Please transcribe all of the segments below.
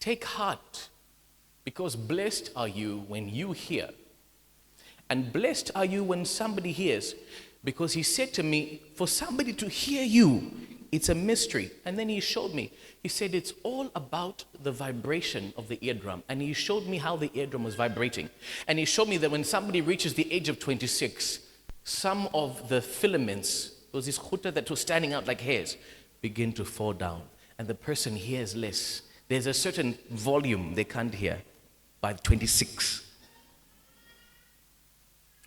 Take heart, because blessed are you when you hear. And blessed are you when somebody hears, because he said to me, for somebody to hear you, it's a mystery. And then he showed me. He said it's all about the vibration of the eardrum. And he showed me how the eardrum was vibrating. And he showed me that when somebody reaches the age of 26, some of the filaments, those this khuta that was standing out like hairs, begin to fall down. And the person hears less. There's a certain volume they can't hear by 26.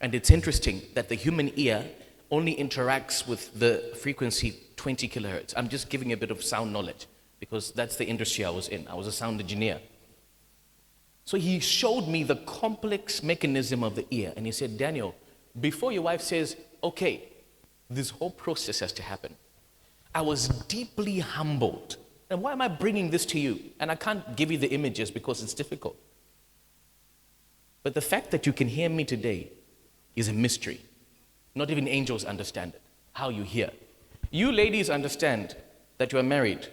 And it's interesting that the human ear only interacts with the frequency 20 kilohertz. I'm just giving a bit of sound knowledge because that's the industry I was in. I was a sound engineer. So he showed me the complex mechanism of the ear. And he said, Daniel, before your wife says, okay, this whole process has to happen. I was deeply humbled. And why am I bringing this to you? And I can't give you the images because it's difficult. But the fact that you can hear me today is a mystery. Not even angels understand it, how you hear. You ladies understand that you are married.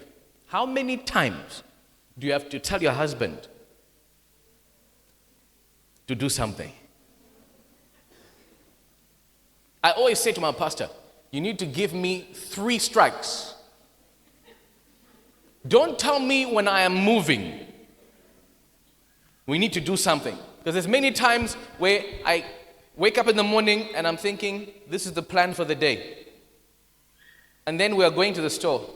How many times do you have to tell your husband to do something? I always say to my pastor, you need to give me 3 strikes. Don't tell me when I am moving. We need to do something. Because there's many times where I wake up in the morning and I'm thinking, this is the plan for the day. And then we are going to the store.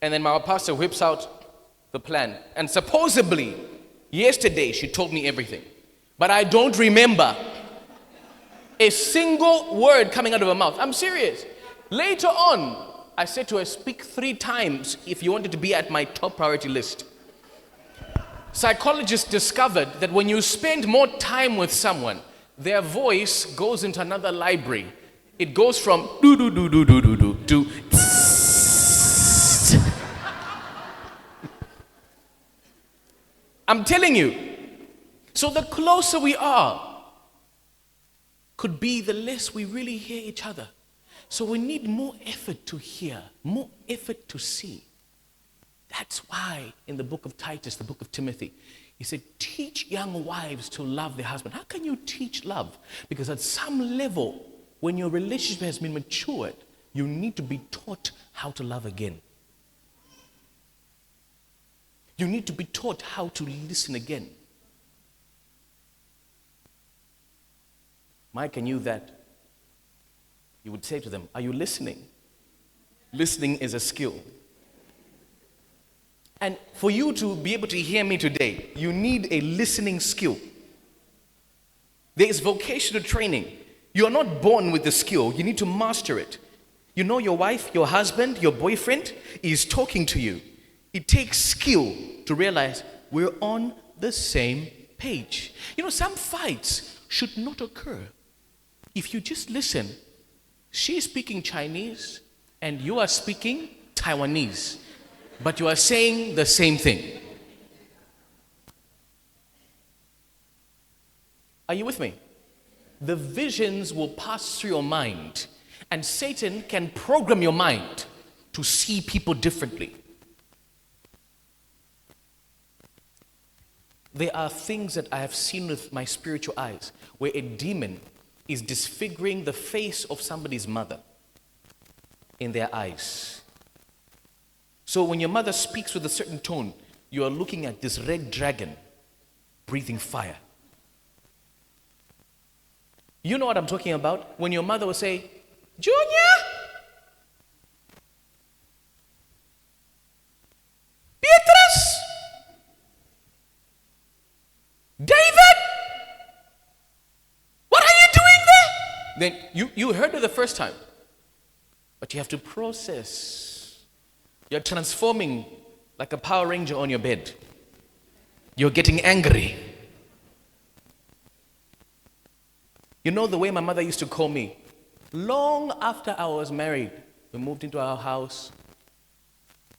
And then my pastor whips out the plan. And supposedly, yesterday she told me everything. But I don't remember a single word coming out of her mouth. I'm serious. Later on, I said to her, speak 3 times if you wanted to be at my top priority list. Psychologists discovered that when you spend more time with someone, their voice goes into another library. It goes from do-do-do-do-do-do-do to I'm telling you. So the closer we are, could be the less we really hear each other. So we need more effort to hear, more effort to see. That's why in the book of Titus, the book of Timothy, he said, teach young wives to love their husband. How can you teach love? Because at some level, when your relationship has been matured, you need to be taught how to love again. You need to be taught how to listen again. Mike, I knew that. You would say to them, are you listening? Listening is a skill. And for you to be able to hear me today, you need a listening skill. There is vocational training. You are not born with the skill. You need to master it. You know your wife, your husband, your boyfriend is talking to you. It takes skill to realize we're on the same page. You know, some fights should not occur. If you just listen, she's speaking Chinese and you are speaking Taiwanese. But you are saying the same thing. Are you with me? The visions will pass through your mind, and Satan can program your mind to see people differently. There are things that I have seen with my spiritual eyes where a demon is disfiguring the face of somebody's mother in their eyes. So when your mother speaks with a certain tone, you are looking at this red dragon breathing fire. You know what I'm talking about? When your mother will say, Junior, Beatrice, David, what are you doing there? Then you heard it the first time, but you have to process. You're transforming like a Power Ranger on your bed. You're getting angry. You know the way my mother used to call me? Long after I was married, we moved into our house,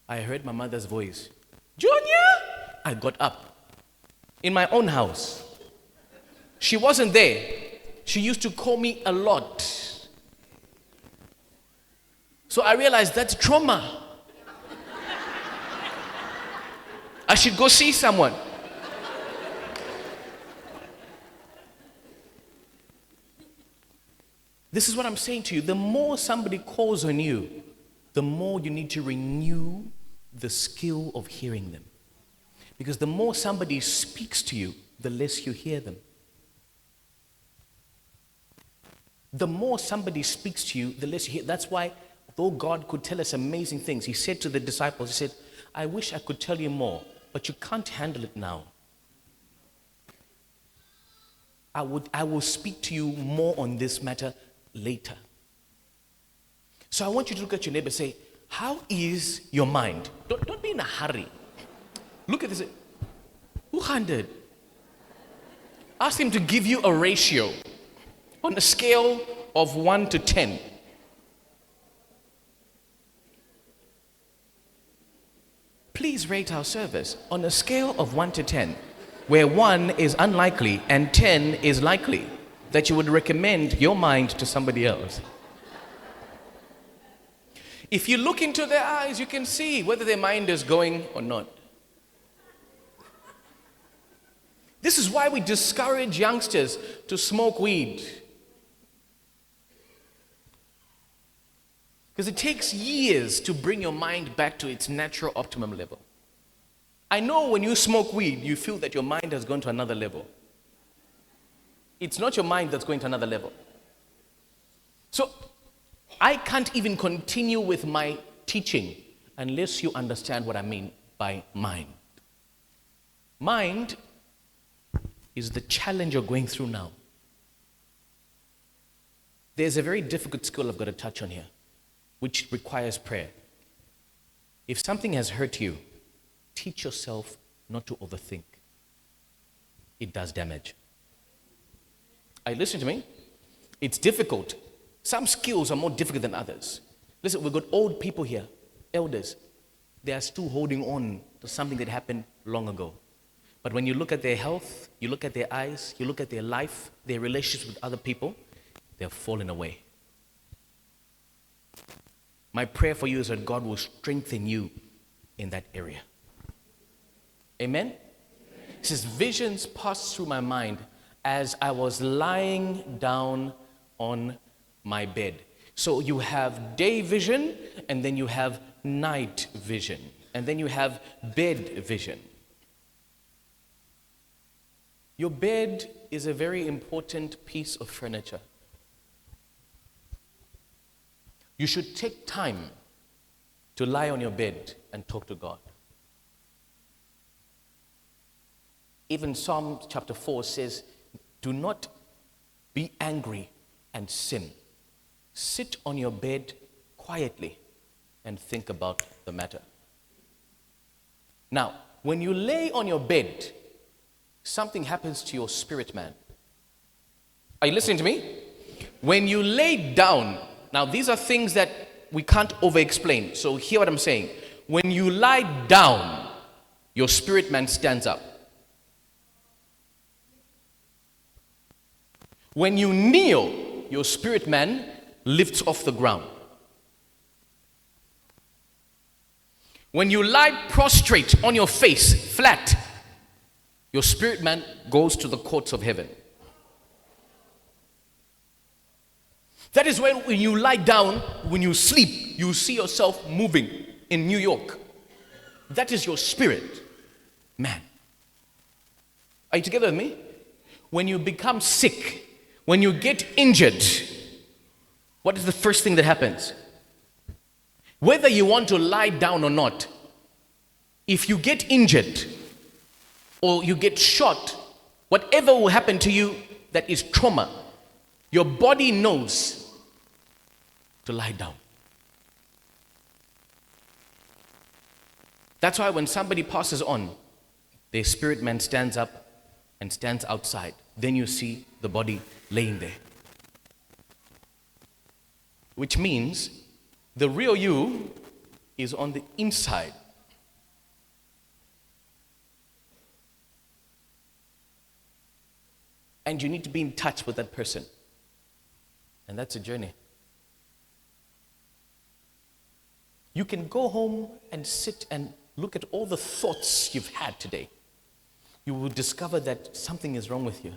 I heard my mother's voice. Junior! I got up. In my own house. She wasn't there. She used to call me a lot. So I realized that's trauma. I should go see someone. This is what I'm saying to you. The more somebody calls on you, the more you need to renew the skill of hearing them. Because the more somebody speaks to you, the less you hear them. The more somebody speaks to you, the less you hear. That's why, though God could tell us amazing things, he said to the disciples, he said, I wish I could tell you more, but you can't handle it now. I will speak to you more on this matter later. So I want you to look at your neighbor and say, how is your mind? Don't be in a hurry. Look at this. 200. Ask him to give you a ratio on a scale of 1 to 10. Please rate our service on a scale of 1 to 10, where 1 is unlikely and 10 is likely that you would recommend your mind to somebody else. If you look into their eyes, you can see whether their mind is going or not. This is why we discourage youngsters to smoke weed. Because it takes years to bring your mind back to its natural optimum level. I know when you smoke weed, you feel that your mind has gone to another level. It's not your mind that's going to another level. So I can't even continue with my teaching unless you understand what I mean by mind. Mind is the challenge you're going through now. There's a very difficult skill I've got to touch on here, which requires prayer. If something has hurt you, teach yourself not to overthink. It does damage. Are you listening to me? It's difficult. Some skills are more difficult than others. Listen, we've got old people here, elders. They are still holding on to something that happened long ago. But when you look at their health, you look at their eyes, you look at their life, their relationships with other people, they're falling away. My prayer for you is that God will strengthen you in that area. Amen? It says, visions passed through my mind as I was lying down on my bed. So you have day vision, and then you have night vision, and then you have bed vision. Your bed is a very important piece of furniture. You should take time to lie on your bed and talk to God. Even Psalm chapter 4 says, do not be angry and sin. Sit on your bed quietly and think about the matter. Now, when you lay on your bed, something happens to your spirit, man. Are you listening to me? When you lay down, now these are things that we can't over-explain, so hear what I'm saying. When you lie down, your spirit man stands up. When you kneel, your spirit man lifts off the ground. When you lie prostrate on your face, flat, your spirit man goes to the courts of heaven. That is when you lie down, when you sleep, you see yourself moving in New York. That is your spirit man. Are you together with me? When you become sick, when you get injured, what is the first thing that happens? Whether you want to lie down or not, if you get injured or you get shot, whatever will happen to you that is trauma, your body knows to lie down. That's why when somebody passes on, their spirit man stands up and stands outside. Then you see the body laying there. Which means the real you is on the inside. And you need to be in touch with that person. And that's a journey. You can go home and sit and look at all the thoughts you've had today, you will discover that something is wrong with you.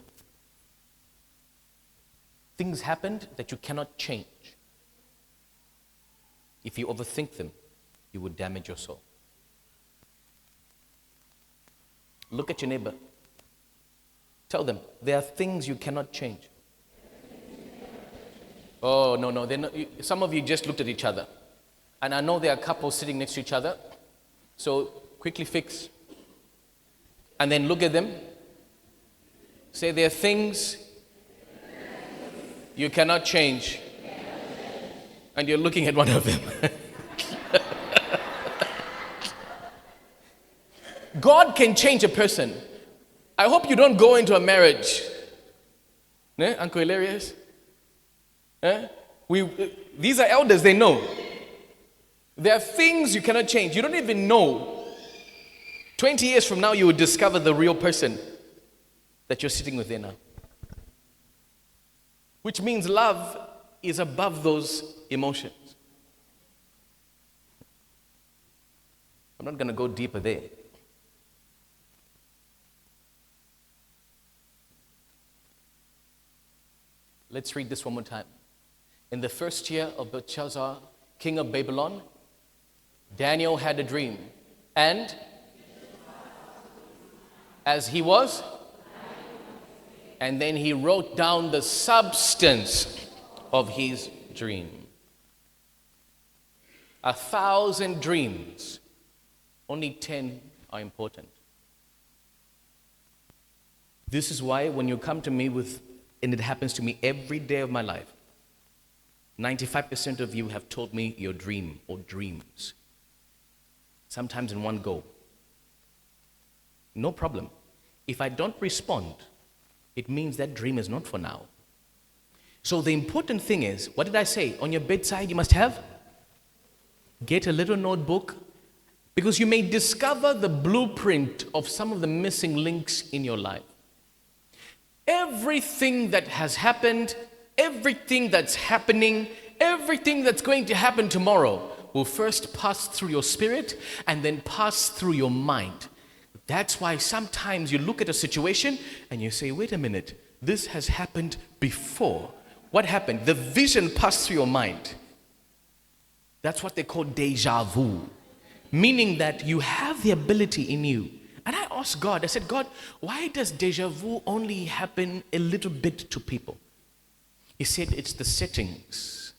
Things happened that you cannot change. If you overthink them, you will damage your soul. Look at your neighbor. Tell them, there are things you cannot change. Oh, no. Some of you just looked at each other. And I know there are couples sitting next to each other. So quickly fix. And then look at them. Say, there are things you cannot change. And you're looking at one of them. God can change a person. I hope you don't go into a marriage. Uncle Hilarious? These are elders, they know. There are things you cannot change. You don't even know. 20 years from now, you will discover the real person that you're sitting with there now. Which means love is above those emotions. I'm not going to go deeper there. Let's read this one more time. In the first year of Belshazzar, king of Babylon, Daniel had a dream. And as he was, and then he wrote down the substance of his dream. 1,000 dreams, only 10 are important. This is why when you come to me with, and it happens to me every day of my life, 95% of you have told me your dream or dreams. Sometimes in one go. No problem. If I don't respond, it means that dream is not for now. So the important thing is, what did I say? On your bedside you must have? Get a little notebook, because you may discover the blueprint of some of the missing links in your life. Everything that has happened, everything that's happening, everything that's going to happen tomorrow will first pass through your spirit and then pass through your mind. That's why sometimes you look at a situation and you say, wait a minute, this has happened before. What happened? The vision passed through your mind. That's what they call deja vu, meaning that you have the ability in you. And I asked God, I said, God, why does deja vu only happen a little bit to people? He said, it's the settings.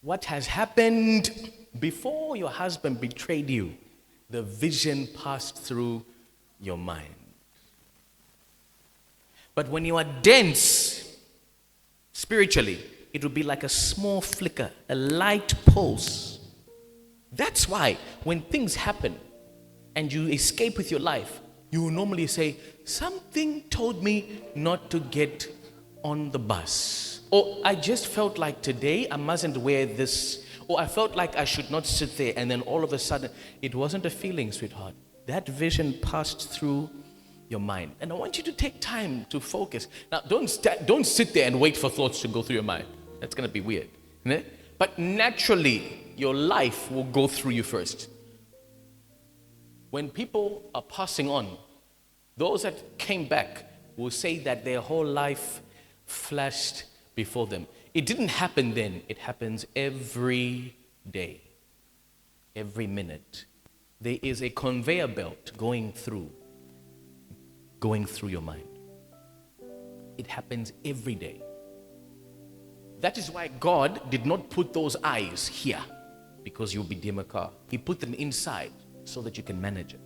What has happened before your husband betrayed you, the vision passed through your mind. But when you are dense spiritually, it will be like a small flicker, a light pulse. That's why when things happen and you escape with your life, you will normally say, something told me not to get on the bus. Or I just felt like today I mustn't wear this. Or I felt like I should not sit there. And then all of a sudden, it wasn't a feeling, sweetheart. That vision passed through your mind. And I want you to take time to focus. Now, don't sit there and wait for thoughts to go through your mind. That's going to be weird. Isn't it? But naturally, your life will go through you first. When people are passing on, those that came back will say that their whole life flashed before them. It didn't happen then. It happens every day, every minute. There is a conveyor belt going through your mind. It happens every day. That is why God did not put those eyes here, because you'll be dim a car. He put them inside so that you can manage it.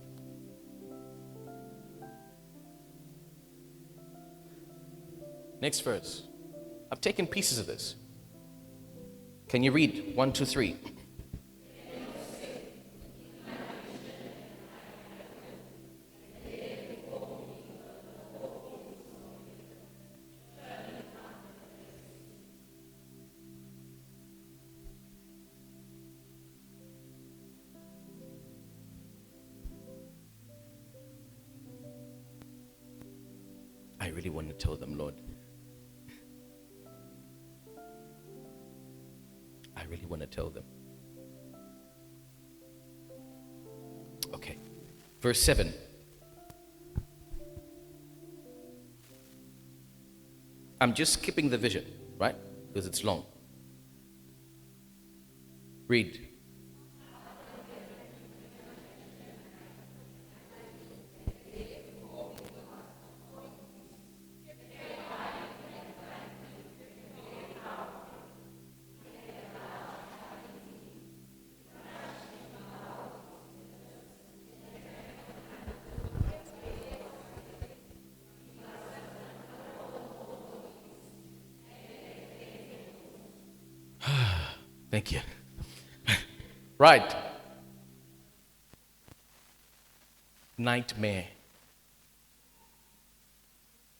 Next verse. I've taken pieces of this. Can you read 1, 2, 3? I really want to tell them, Lord, I really want to tell them. Okay. Verse 7. I'm just skipping the vision, right? Because it's long. Read. Thank you. Right. Nightmare.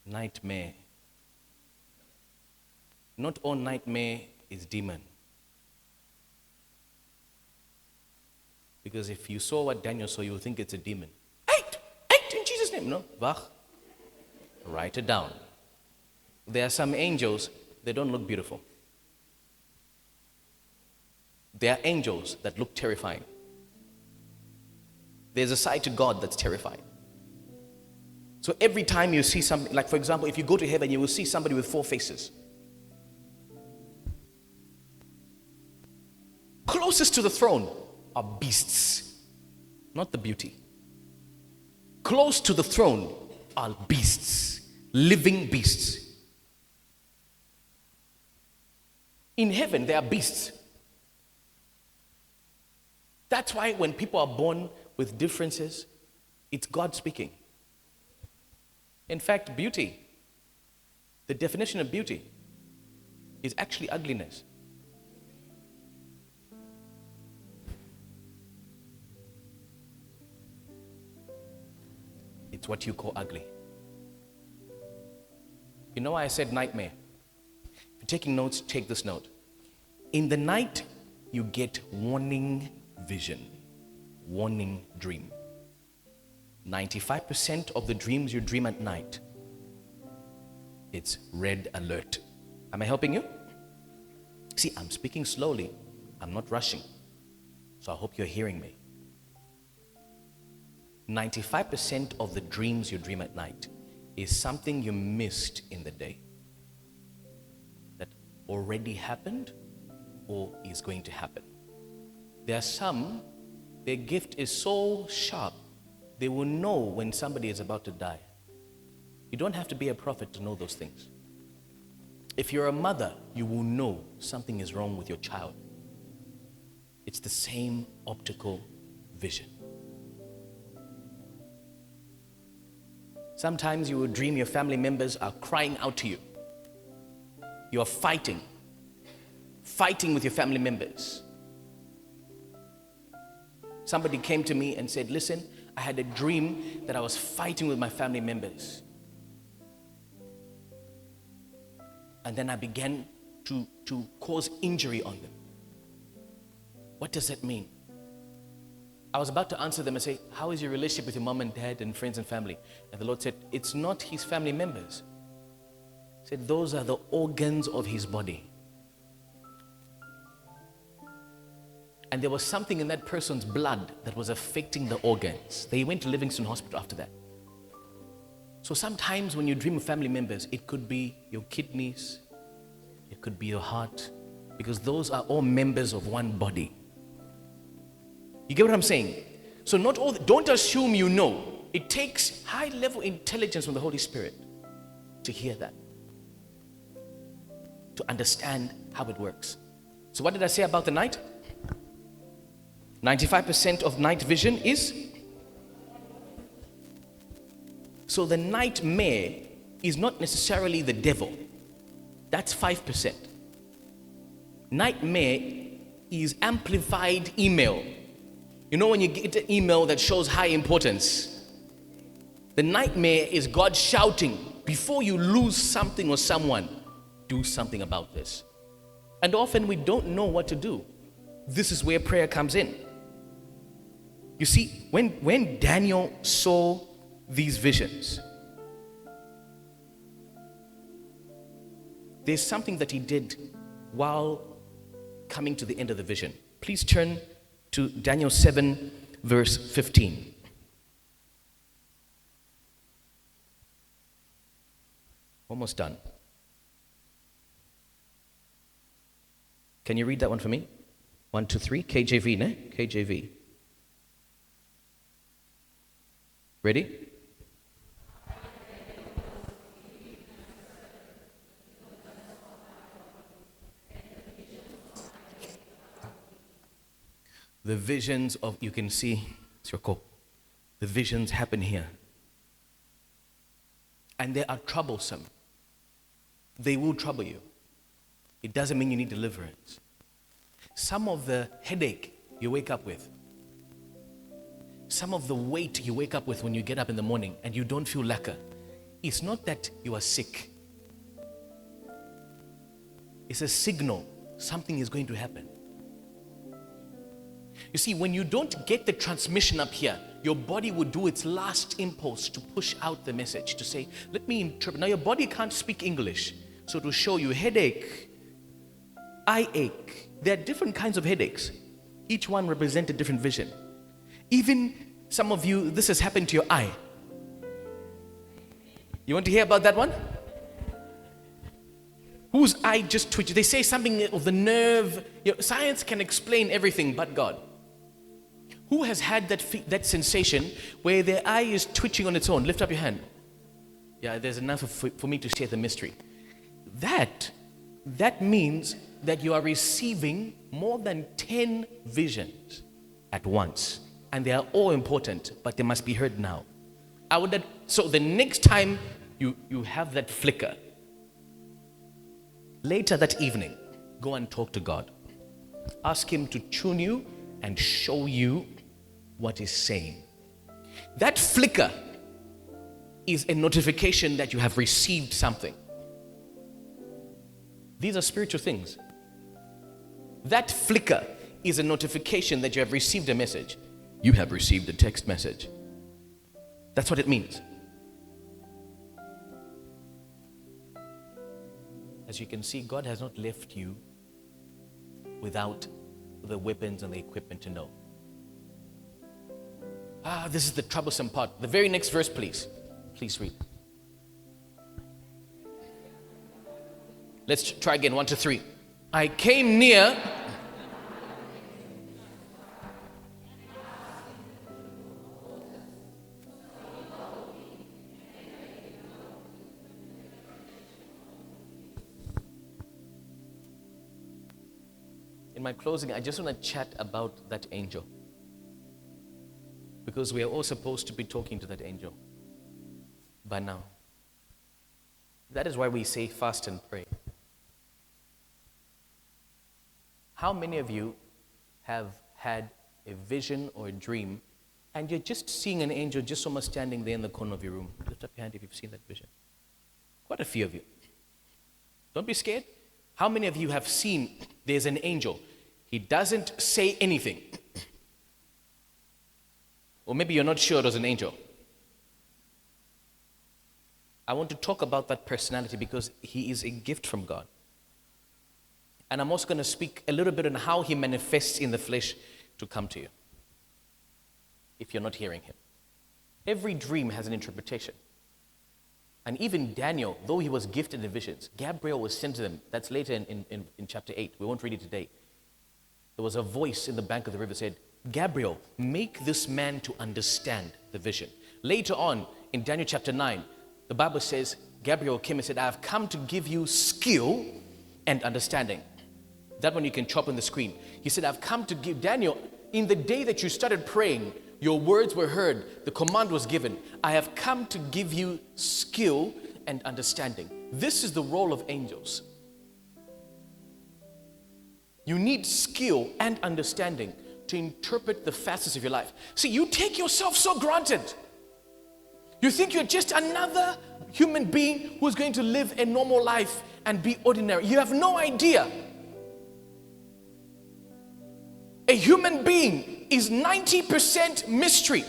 Nightmare. Not all nightmare is demon. Because if you saw what Daniel saw, you would think it's a demon. Eight in Jesus' name. No, wach. Write it down. There are some angels, they don't look beautiful. There are angels that look terrifying. There's a side to God that's terrifying. So every time you see something, like for example, if you go to heaven, you will see somebody with 4 faces. Closest to the throne are beasts, not the beauty. Close to the throne are beasts, living beasts. In heaven, there are beasts. That's why when people are born with differences, it's God speaking. In fact, beauty, the definition of beauty is actually ugliness. It's what you call ugly. You know why I said nightmare? If you're taking notes, take this note. In the night, you get warning vision, warning dream. 95% of the dreams you dream at night, it's red alert. Am I helping you? See, I'm speaking slowly. I'm not rushing. So I hope you're hearing me. 95% of the dreams you dream at night is something you missed in the day that already happened or is going to happen. There are some, their gift is so sharp, they will know when somebody is about to die. You don't have to be a prophet to know those things. If you're a mother, you will know something is wrong with your child. It's the same optical vision. Sometimes you will dream your family members are crying out to you. You're fighting with your family members. Somebody came to me and said, listen, I had a dream that I was fighting with my family members. And then I began to cause injury on them. What does that mean? I was about to answer them and say, how is your relationship with your mom and dad and friends and family? And the Lord said, it's not his family members. He said, those are the organs of his body. And there was something in that person's blood that was affecting the organs. They went to Livingston Hospital after that. So sometimes when you dream of family members, it could be your kidneys, it could be your heart, because those are all members of one body. You get what I'm saying? So don't assume you know. It takes high-level intelligence from the Holy Spirit to hear that, to understand how it works. So what did I say about the night? 95% of night vision is. So the nightmare is not necessarily the devil. That's 5%. Nightmare is amplified email. You know when you get an email that shows high importance? The nightmare is God shouting, before you lose something or someone, do something about this. And often we don't know what to do. This is where prayer comes in. You see, when Daniel saw these visions, there's something that he did while coming to the end of the vision. Please turn to Daniel 7, verse 15. Almost done. Can you read that one for me? 1, 2, 3. KJV, ne? KJV. Ready? The visions of, you can see, it's your call. The visions happen here. And they are troublesome. They will trouble you. It doesn't mean you need deliverance. Some of the headache you wake up with, some of the weight you wake up with when you get up in the morning and you don't feel lacquer, it's not that you are sick. It's a signal something is going to happen. You see, when you don't get the transmission up here, your body would do its last impulse to push out the message, to say, let me interpret. Now your body can't speak English, so to show you headache, eye ache. There are different kinds of headaches. Each one represents a different vision. Even some of you, this has happened to your eye. You want to hear about that one? Whose eye just twitches? They say something of the nerve. Science can explain everything but God. Who has had that sensation where their eye is twitching on its own? Lift up your hand. Yeah, there's enough for me to share the mystery. That means that you are receiving more than 10 visions at once. And they are all important, but they must be heard now. So the next time you have that flicker, later that evening, go and talk to God. Ask Him to tune you and show you what He's saying. That flicker is a notification that you have received something. These are spiritual things. That flicker is a notification that you have received a message. You have received a text message. That's what it means. As you can see, God has not left you without the weapons and the equipment to know. This is the troublesome part. The very next verse, please. Please read. Let's try again. 1, 2, 3. I came near. In my closing, I just want to chat about that angel. Because we are all supposed to be talking to that angel by now. That is why we say fast and pray. How many of you have had a vision or a dream and you're just seeing an angel just almost standing there in the corner of your room? Lift up your hand if you've seen that vision. Quite a few of you. Don't be scared. How many of you have seen there's an angel? He doesn't say anything. Or maybe you're not sure it was an angel. I want to talk about that personality because he is a gift from God. And I'm also going to speak a little bit on how he manifests in the flesh to come to you, if you're not hearing him. Every dream has an interpretation. And even Daniel, though he was gifted in visions, Gabriel was sent to them. That's later in chapter 8. We won't read it today. There was a voice in the bank of the river that said, Gabriel, make this man to understand the vision. Later on, in Daniel chapter 9, the Bible says, Gabriel came and said, I have come to give you skill and understanding. That one you can chop on the screen. He said, I've come to give Daniel, in the day that you started praying, your words were heard, the command was given. I have come to give you skill and understanding. This is the role of angels. You need skill and understanding to interpret the facets of your life. See, you take yourself so granted. You think you're just another human being who's going to live a normal life and be ordinary. You have no idea. A human being is 90% mystery.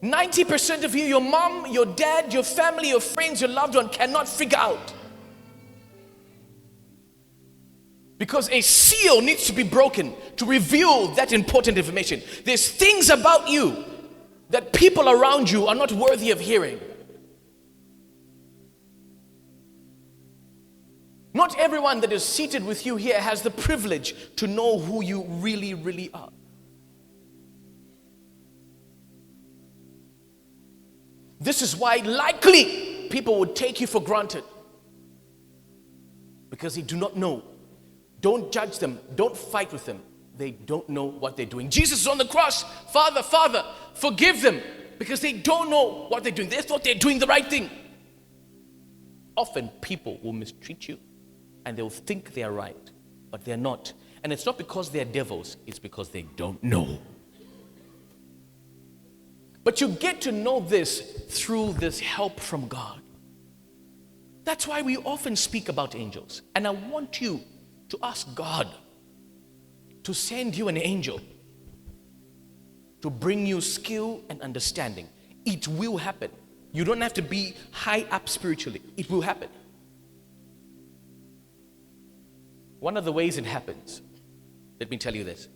90% of you, your mom, your dad, your family, your friends, your loved one cannot figure out. Because a seal needs to be broken to reveal that important information. There's things about you that people around you are not worthy of hearing. Not everyone that is seated with you here has the privilege to know who you really, really are. This is why likely people would take you for granted. Because they do not know. Don't judge them. Don't fight with them. They don't know what they're doing. Jesus is on the cross. Father, Father, forgive them. Because they don't know what they're doing. They thought they're doing the right thing. Often people will mistreat you and they'll think they are right, but they're not. And it's not because they're devils. It's because they don't know. But you get to know this through this help from God. That's why we often speak about angels. And I want you to ask God to send you an angel to bring you skill and understanding. It will happen. You don't have to be high up spiritually. It will happen. One of the ways it happens, let me tell you this.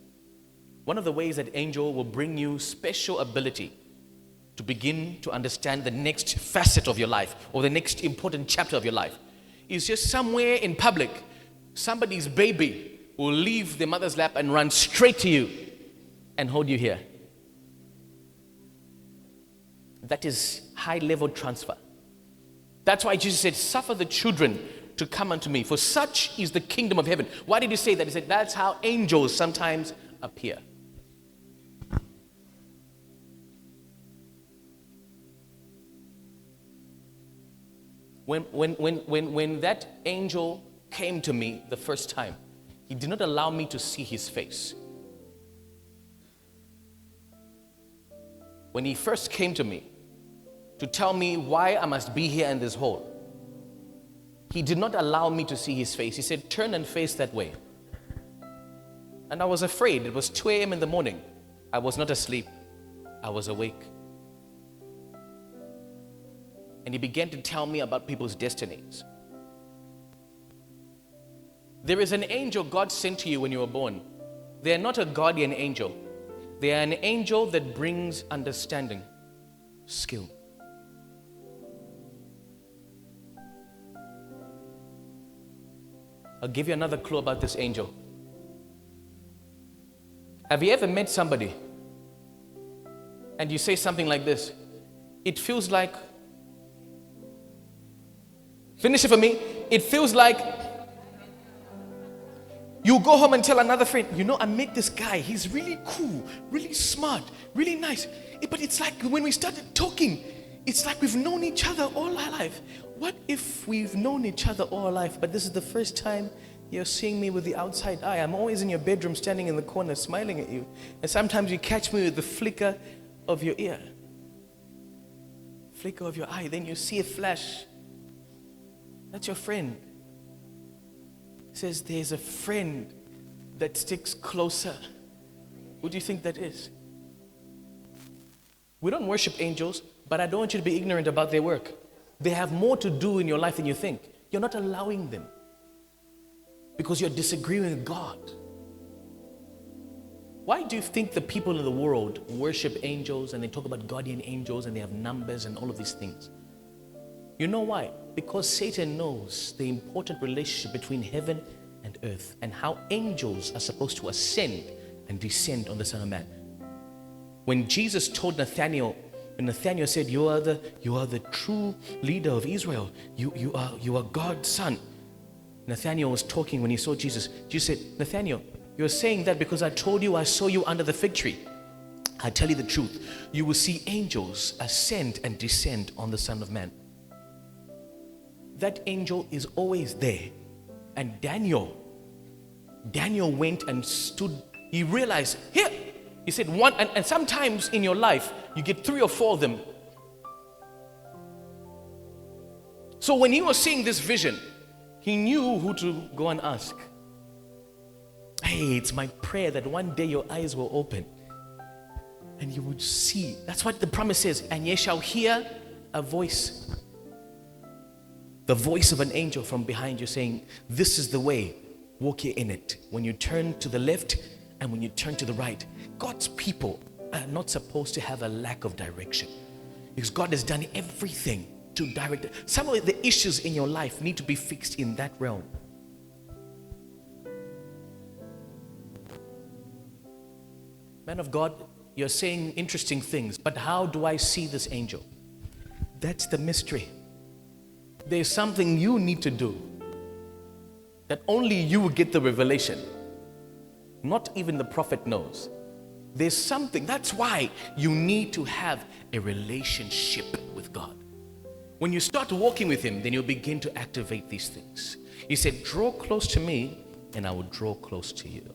One of the ways that angel will bring you special ability to begin to understand the next facet of your life or the next important chapter of your life is just somewhere in public, somebody's baby will leave their mother's lap and run straight to you and hold you here. That is high-level transfer. That's why Jesus said, suffer the children to come unto me, for such is the kingdom of heaven. Why did he say that? He said, that's how angels sometimes appear. When that angel came to me the first time, he did not allow me to see his face. When he first came to me to tell me why I must be here in this hall, he did not allow me to see his face. He said, turn and face that way. And I was afraid. It was 2 a.m. in the morning. I was not asleep. I was awake. And he began to tell me about people's destinies. There is an angel God sent to you when you were born. They are not a guardian angel. They are an angel that brings understanding, skill. I'll give you another clue about this angel. Have you ever met somebody and you say something like this? It feels like, finish it for me. It feels like you go home and tell another friend, you know, I met this guy. He's really cool, really smart, really nice. But it's like when we started talking, it's like we've known each other all our life. What if we've known each other all our life, but this is the first time you're seeing me with the outside eye? I'm always in your bedroom standing in the corner smiling at you. And sometimes you catch me with the flicker of your ear. Flicker of your eye. Then you see a flash. That's your friend. It says there's a friend that sticks closer. Who do you think that is? We don't worship angels, but I don't want you to be ignorant about their work. They have more to do in your life than you think. You're not allowing them because you're disagreeing with God. Why do you think the people in the world worship angels and they talk about guardian angels and they have numbers and all of these things? You know why? Because Satan knows the important relationship between heaven and earth and how angels are supposed to ascend and descend on the Son of Man. When Jesus told Nathanael, and Nathanael said, you are the true leader of Israel. You are God's son. Nathanael was talking when he saw Jesus. Jesus said, Nathanael, you're saying that because I told you I saw you under the fig tree. I tell you the truth. You will see angels ascend and descend on the Son of Man. That angel is always there. And Daniel went and stood. He realized, here, he said one, and sometimes in your life, you get 3 or 4 of them. So when he was seeing this vision, he knew who to go and ask. Hey, it's my prayer that one day your eyes will open and you would see. That's what the promise says. And ye shall hear a voice. The voice of an angel from behind you saying, this is the way, walk ye in it. When you turn to the left and when you turn to the right, God's people are not supposed to have a lack of direction, because God has done everything to direct it. Some of the issues in your life need to be fixed in that realm. Man of God, you're saying interesting things, but how do I see this angel? That's the mystery. There's something you need to do that only you will get the revelation. Not even the prophet knows. There's something. That's why you need to have a relationship with God. When you start walking with Him, then you'll begin to activate these things. He said, draw close to me and I will draw close to you.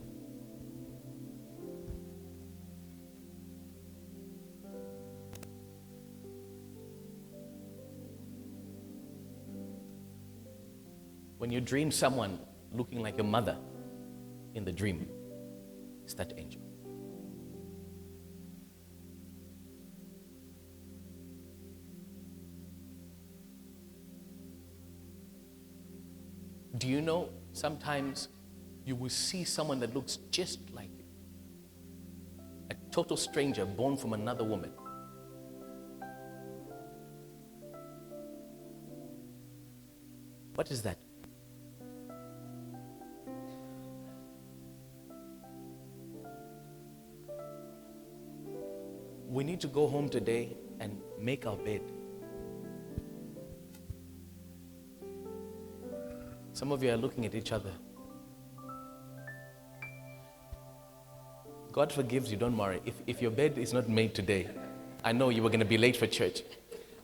When you dream someone looking like a mother in the dream, it's that angel. Do you know sometimes you will see someone that looks just like you? A total stranger born from another woman. What is that? We need to go home today and make our bed. Some of you are looking at each other. God forgives you, don't worry. If your bed is not made today, I know you were going to be late for church.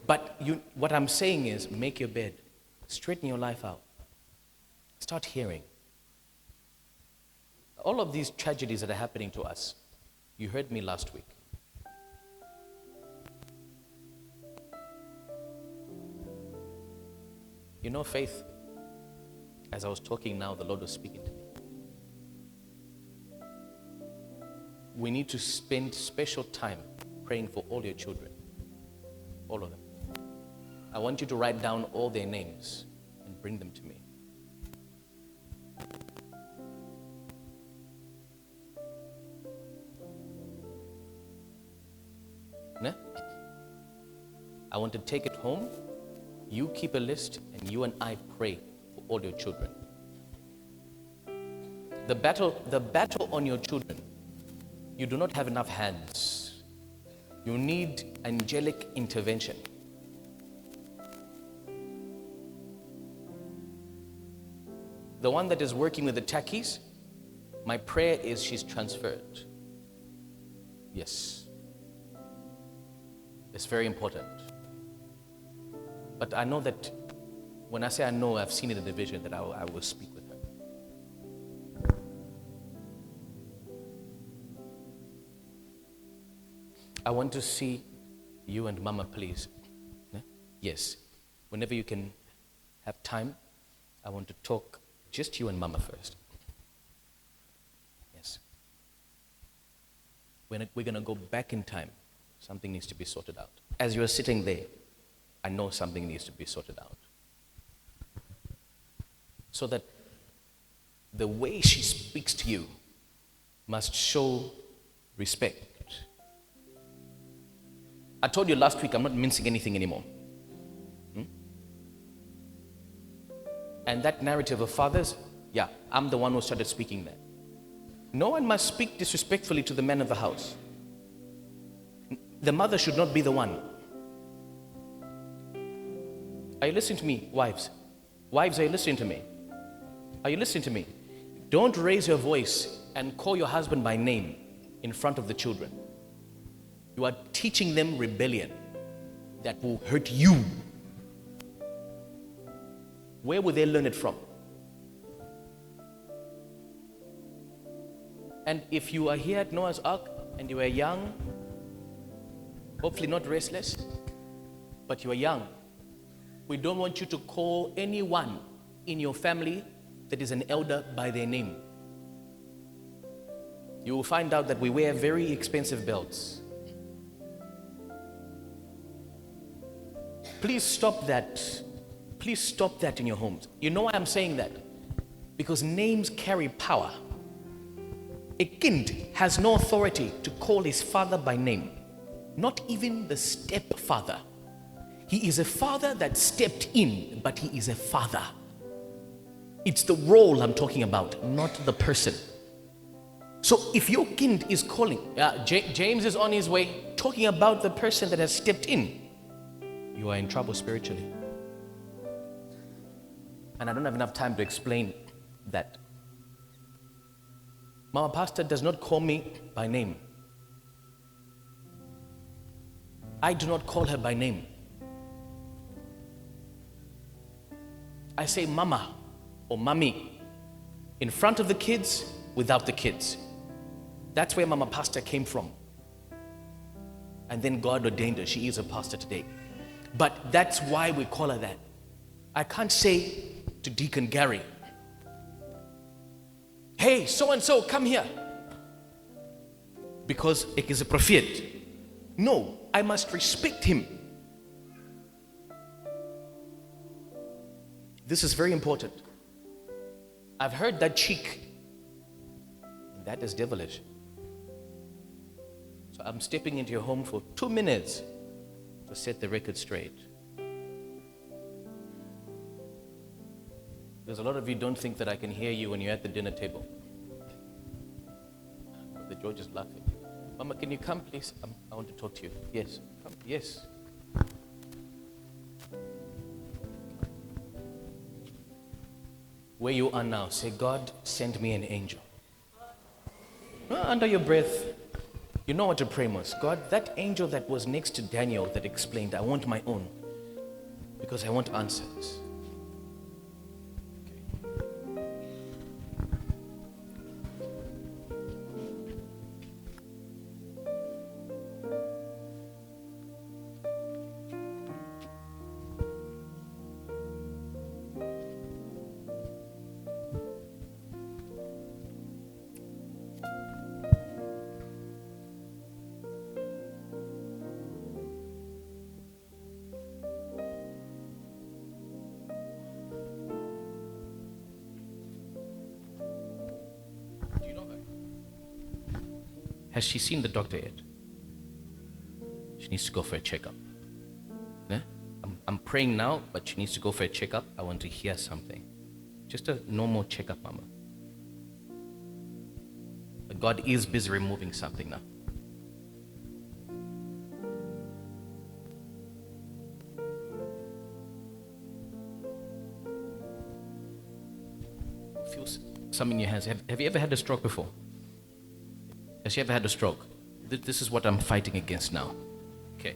But what I'm saying is, make your bed. Straighten your life out. Start hearing. All of these tragedies that are happening to us, you heard me last week. You know, Faith, as I was talking now, the Lord was speaking to me. We need to spend special time praying for all your children. All of them. I want you to write down all their names and bring them to me. Ne? I want to take it home. You keep a list and you and I pray for all your children. The battle on your children, you do not have enough hands. You need angelic intervention. The one that is working with the techies, my prayer is she's transferred. Yes. It's very important. But I know that when I say I know, I've seen it in the vision that I will speak with her. I want to see you and Mama, please. Yes. Whenever you can have time, I want to talk just you and Mama first. Yes. We're going to go back in time. Something needs to be sorted out. As you are sitting there, I know something needs to be sorted out. So that the way she speaks to you must show respect. I told you last week I'm not mincing anything anymore. And that narrative of fathers, yeah, I'm the one who started speaking that. No one must speak disrespectfully to the man of the house. The mother should not be the one. Are you listening to me, wives? Wives, are you listening to me? Are you listening to me? Don't raise your voice and call your husband by name in front of the children. You are teaching them rebellion that will hurt you. Where will they learn it from? And if you are here at Noah's Ark and you are young, hopefully not restless, but you are young, we don't want you to call anyone in your family that is an elder by their name. You will find out that we wear very expensive belts. Please stop that. Please stop that in your homes. You know why I'm saying that? because names carry power. A kind has no authority to call his father by name, not even the stepfather. He is a father that stepped in, but he is a father. It's the role I'm talking about, not the person. So if your kind is calling, James is on his way, talking about the person that has stepped in, you are in trouble spiritually. And I don't have enough time to explain that. Mama Pastor does not call me by name. I do not call her by name. I say mama or mommy in front of the kids, without the kids. That's where Mama Pastor came from. And then God ordained her. She is a pastor today. But that's why we call her that. I can't say to Deacon Gary, hey, so-and-so, come here. Because it is a prophet. No, I must respect him. This is very important. I've heard that cheek. That is devilish. So I'm stepping into your home for 2 minutes to set the record straight. Because a lot of you don't think that I can hear you when you're at the dinner table. The George is laughing. Mama, can you come, please? I want to talk to you. Yes. Come. Yes. Where you are now, say, God, send me an angel. Under your breath, you know what to pray most. God, that angel that was next to Daniel that explained, I want my own. Because I want answers. Has she seen the doctor yet? She needs to go for a checkup. Yeah? I'm praying now, but she needs to go for a checkup. I want to hear something. Just a normal checkup, Mama. But God is busy removing something now. Feel some in your hands. Have you ever had a stroke before? Has she ever had a stroke? This is what I'm fighting against now. Okay.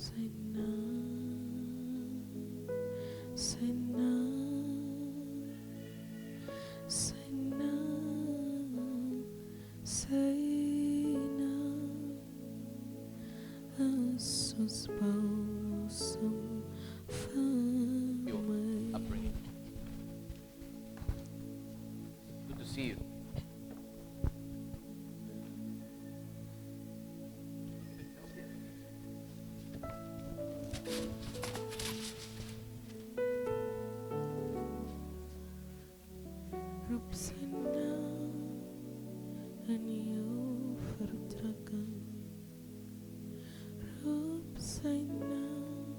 Say no, say no, say no, say no. Sus pausam Your famay. upbringing. Good to see you. Roep sy naam en jou vertrekken. Roep sy naam,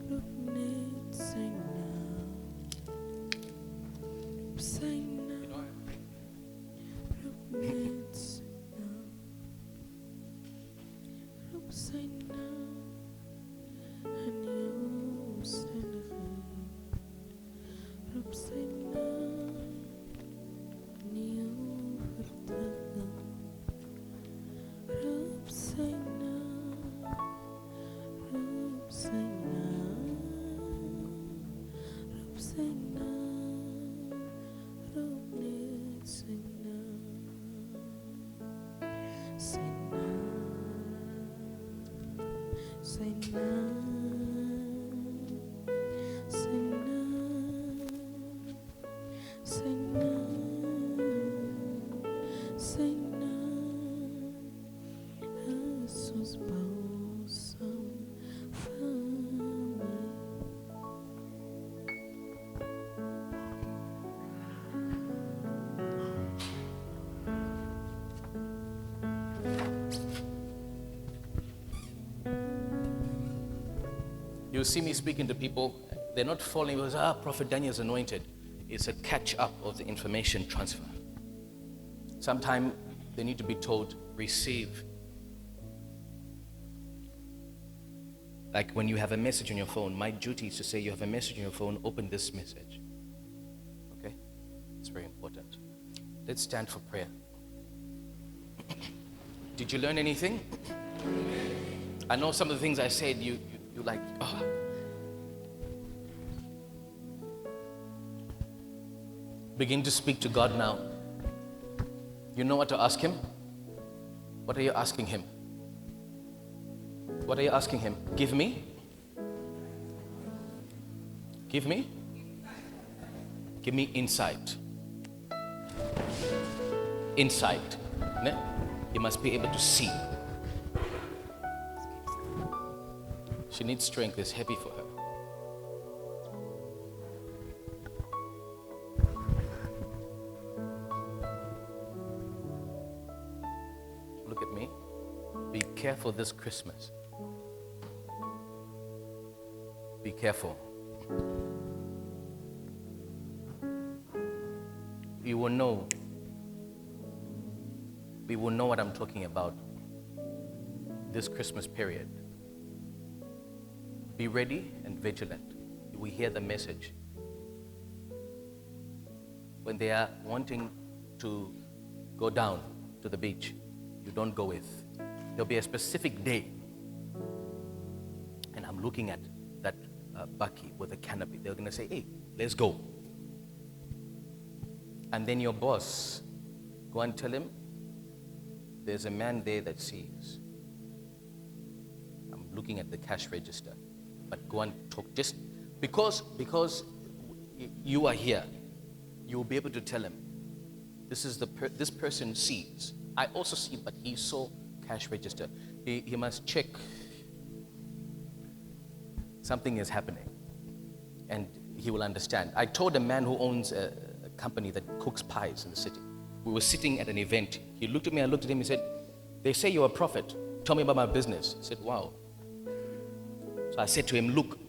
roep net sy naam. Roep sy naam, roep net sy naam. Roep sy naam en jou omstandigheid. Roep sy naam. Nieuw vertrekken, roep sy naam, roep sy naam, roep sy naam, roep net sy naam, sy naam, sy naam, sy naam, sy naam. Say no, sus pausam famay. You see me speaking to people, they're not falling because, Prophet Daniel's anointed. It's a catch up of the information transfer. Sometimes they need to be told, receive. Like when you have a message on your phone, my duty is to say, you have a message on your phone, open this message. Okay? It's very important. Let's stand for prayer. Did you learn anything? I know some of the things I said, you like, oh. Begin to speak to God now. You know what to ask Him? What are you asking Him? What are you asking Him? Give me? Give me? Give me insight. Insight. Ne? You must be able to see. She needs strength. It's heavy for her. Look at me. Be careful this Christmas. Be careful. You will know. We will know what I'm talking about this Christmas period. Be ready and vigilant. We hear the message. When they are wanting to go down to the beach, you don't go with. There'll be a specific day. And I'm looking at that bakkie with a canopy. They're going to say, hey, let's go. And then your boss, go and tell him, there's a man there that sees. I'm looking at the cash register. But go and talk. Just because you are here, you will be able to tell him, this person sees. I also see, but he saw cash register. He must check. Something is happening. And he will understand. I told a man who owns a company that cooks pies in the city. We were sitting at an event. He looked at me, I looked at him, he said, they say you're a prophet. Tell me about my business. I said, wow. So I said to him, look,